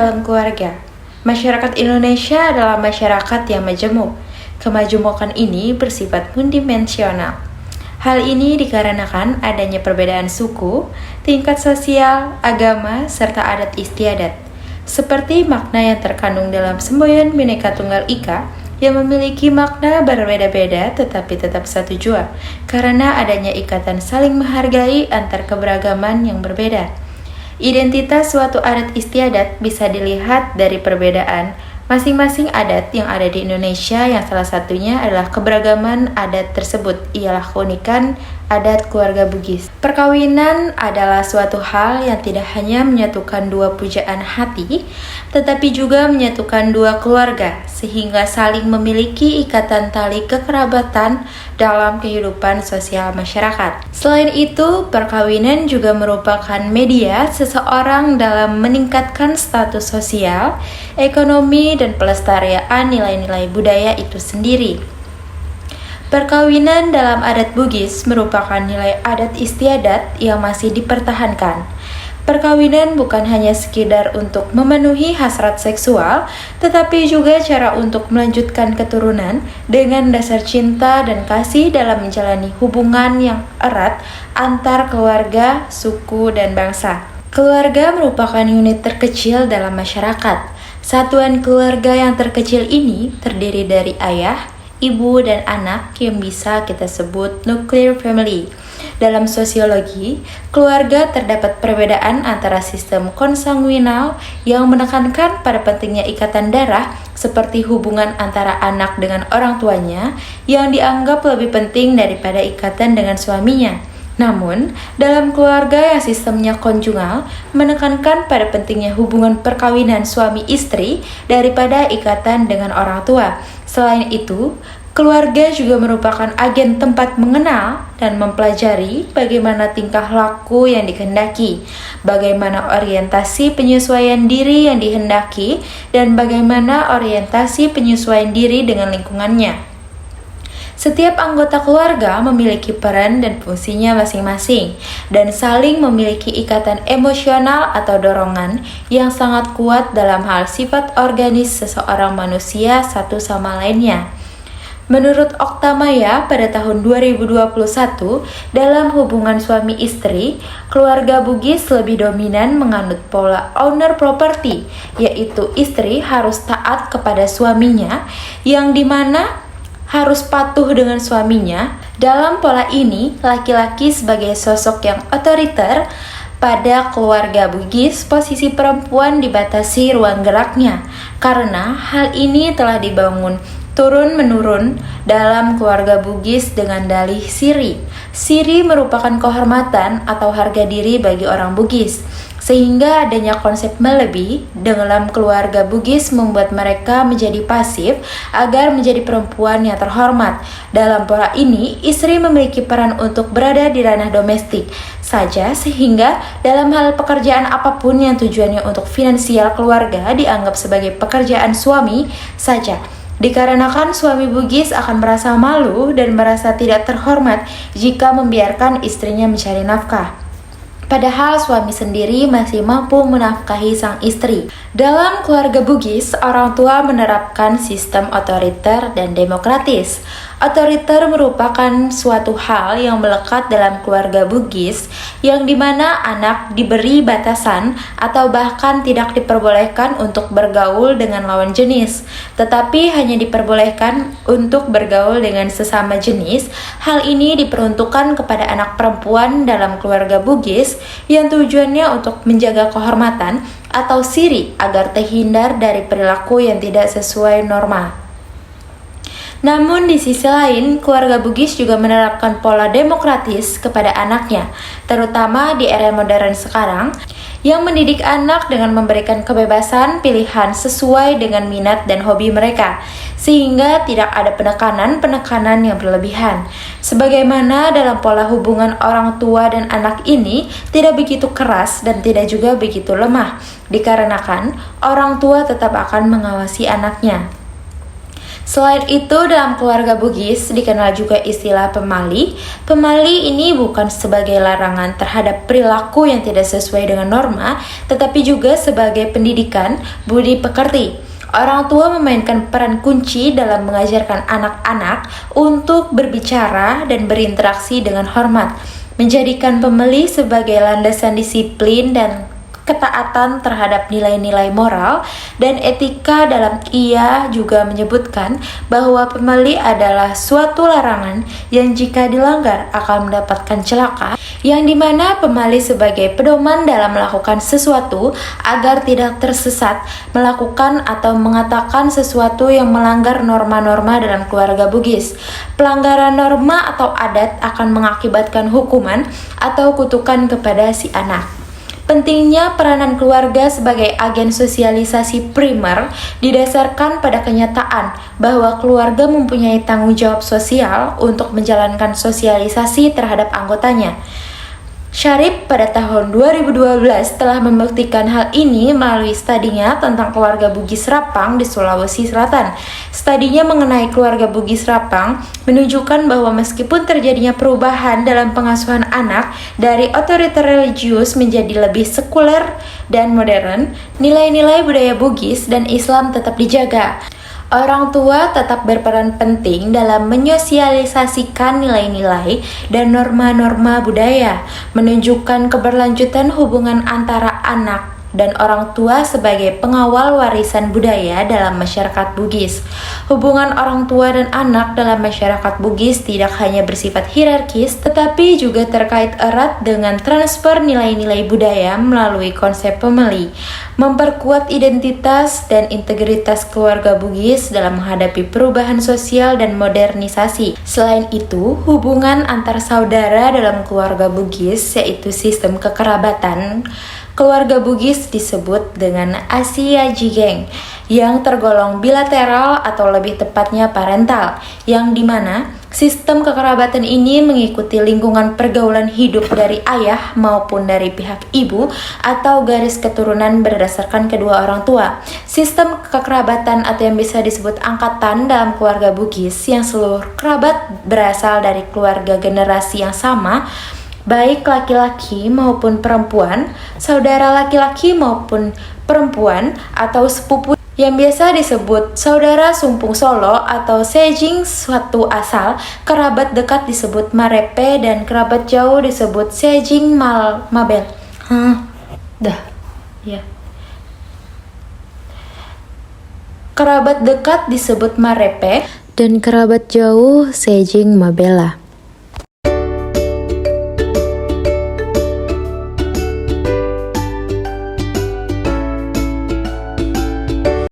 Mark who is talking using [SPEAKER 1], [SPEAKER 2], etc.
[SPEAKER 1] dalam keluarga. Masyarakat Indonesia adalah masyarakat yang majemuk. Kemajemukan ini bersifat multidimensional. Hal ini dikarenakan adanya perbedaan suku, tingkat sosial, agama, serta adat istiadat. Seperti makna yang terkandung dalam semboyan Bhinneka Tunggal Ika yang memiliki makna berbeda-beda tetapi tetap satu jua, karena adanya ikatan saling menghargai antar keberagaman yang berbeda. Identitas suatu adat istiadat bisa dilihat dari perbedaan masing-masing adat yang ada di Indonesia, yang salah satunya adalah keberagaman adat tersebut ialah keunikan adat keluarga Bugis. Perkawinan adalah suatu hal yang tidak hanya menyatukan dua pujaan hati, tetapi juga menyatukan dua keluarga, sehingga saling memiliki ikatan tali kekerabatan dalam kehidupan sosial masyarakat. Selain itu, perkawinan juga merupakan media seseorang dalam meningkatkan status sosial, ekonomi, dan pelestarian nilai-nilai budaya itu sendiri. Perkawinan dalam adat Bugis merupakan nilai adat istiadat yang masih dipertahankan. Perkawinan bukan hanya sekedar untuk memenuhi hasrat seksual, tetapi juga cara untuk melanjutkan keturunan dengan dasar cinta dan kasih dalam menjalani hubungan yang erat antar keluarga, suku, dan bangsa. Keluarga merupakan unit terkecil dalam masyarakat. Satuan keluarga yang terkecil ini terdiri dari ayah, ibu, dan anak yang bisa kita sebut nuclear family. Dalam sosiologi, keluarga terdapat perbedaan antara sistem konsanguinal yang menekankan pada pentingnya ikatan darah seperti hubungan antara anak dengan orang tuanya yang dianggap lebih penting daripada ikatan dengan suaminya. Namun, dalam keluarga yang sistemnya konjugal menekankan pada pentingnya hubungan perkawinan suami istri daripada ikatan dengan orang tua. Selain itu, keluarga juga merupakan agen tempat mengenal dan mempelajari bagaimana tingkah laku yang dikehendaki, bagaimana orientasi penyesuaian diri yang dihendaki, dan bagaimana orientasi penyesuaian diri dengan lingkungannya. Setiap anggota keluarga memiliki peran dan fungsinya masing-masing dan saling memiliki ikatan emosional atau dorongan yang sangat kuat dalam hal sifat organis seseorang manusia satu sama lainnya. Menurut Oktamaya pada tahun 2021, dalam hubungan suami istri, keluarga Bugis lebih dominan menganut pola owner property, yaitu istri harus taat kepada suaminya, yang dimana harus patuh dengan suaminya. Dalam pola ini, laki-laki sebagai sosok yang otoriter. Pada keluarga Bugis, posisi perempuan dibatasi ruang geraknya, karena hal ini telah dibangun turun-menurun dalam keluarga Bugis dengan dalih siri. Siri merupakan kehormatan atau harga diri bagi orang Bugis, sehingga adanya konsep melebih dalam keluarga Bugis membuat mereka menjadi pasif agar menjadi perempuan yang terhormat. Dalam pola ini, istri memiliki peran untuk berada di ranah domestik saja, sehingga dalam hal pekerjaan apapun yang tujuannya untuk finansial keluarga dianggap sebagai pekerjaan suami saja. Dikarenakan suami Bugis akan merasa malu dan merasa tidak terhormat jika membiarkan istrinya mencari nafkah, padahal suami sendiri masih mampu menafkahi sang istri. Dalam keluarga Bugis, orang tua menerapkan sistem otoriter dan demokratis. Otoriter merupakan suatu hal yang melekat dalam keluarga Bugis, yang dimana anak diberi batasan atau bahkan tidak diperbolehkan untuk bergaul dengan lawan jenis, tetapi hanya diperbolehkan untuk bergaul dengan sesama jenis. Hal ini diperuntukkan kepada anak perempuan dalam keluarga Bugis yang tujuannya untuk menjaga kehormatan atau siri agar terhindar dari perilaku yang tidak sesuai norma. Namun di sisi lain, keluarga Bugis juga menerapkan pola demokratis kepada anaknya, terutama di era modern sekarang, yang mendidik anak dengan memberikan kebebasan pilihan sesuai dengan minat dan hobi mereka, sehingga tidak ada penekanan-penekanan yang berlebihan. Sebagaimana dalam pola hubungan orang tua dan anak ini tidak begitu keras dan tidak juga begitu lemah, dikarenakan orang tua tetap akan mengawasi anaknya. Selain itu, dalam keluarga Bugis dikenal juga istilah pemali. Pemali ini bukan sebagai larangan terhadap perilaku yang tidak sesuai dengan norma, tetapi juga sebagai pendidikan budi pekerti. Orang tua memainkan peran kunci dalam mengajarkan anak-anak untuk berbicara dan berinteraksi dengan hormat, menjadikan pemeli sebagai landasan disiplin dan ketaatan terhadap nilai-nilai moral dan etika. Dalam ia juga menyebutkan bahwa pemeli adalah suatu larangan yang jika dilanggar akan mendapatkan celaka, yang dimana pemeli sebagai pedoman dalam melakukan sesuatu agar tidak tersesat melakukan atau mengatakan sesuatu yang melanggar norma-norma dalam keluarga Bugis. Pelanggaran norma atau adat akan mengakibatkan hukuman atau kutukan kepada si anak. Pentingnya peranan keluarga sebagai agen sosialisasi primer didasarkan pada kenyataan bahwa keluarga mempunyai tanggung jawab sosial untuk menjalankan sosialisasi terhadap anggotanya. Syarif pada tahun 2012 telah membuktikan hal ini melalui studinya tentang keluarga Bugis Rapang di Sulawesi Selatan. Studinya mengenai keluarga Bugis Rapang menunjukkan bahwa meskipun terjadinya perubahan dalam pengasuhan anak dari otoriter religius menjadi lebih sekuler dan modern, nilai-nilai budaya Bugis dan Islam tetap dijaga. Orang tua tetap berperan penting dalam menyosialisasikan nilai-nilai dan norma-norma budaya, menunjukkan keberlanjutan hubungan antara anak dan orang tua sebagai pengawal warisan budaya dalam masyarakat Bugis. Hubungan orang tua dan anak dalam masyarakat Bugis tidak hanya bersifat hierarkis, tetapi juga terkait erat dengan transfer nilai-nilai budaya melalui konsep pemeli, memperkuat identitas dan integritas keluarga Bugis dalam menghadapi perubahan sosial dan modernisasi. Selain itu, hubungan antar saudara dalam keluarga Bugis, yaitu sistem kekerabatan, keluarga Bugis disebut dengan Asia Jigeng, yang tergolong bilateral atau lebih tepatnya parental, yang dimana sistem kekerabatan ini mengikuti lingkungan pergaulan hidup dari ayah maupun dari pihak ibu atau garis keturunan berdasarkan kedua orang tua. Sistem kekerabatan atau yang bisa disebut angkatan dalam keluarga Bugis yang seluruh kerabat berasal dari keluarga generasi yang sama, baik laki-laki maupun perempuan, saudara laki-laki maupun perempuan atau sepupu, yang biasa disebut saudara sumpung solo atau sejing suatu asal. Kerabat dekat disebut marepe dan kerabat jauh disebut sejing mabel. Kerabat dekat disebut marepe dan kerabat jauh sejing mabela.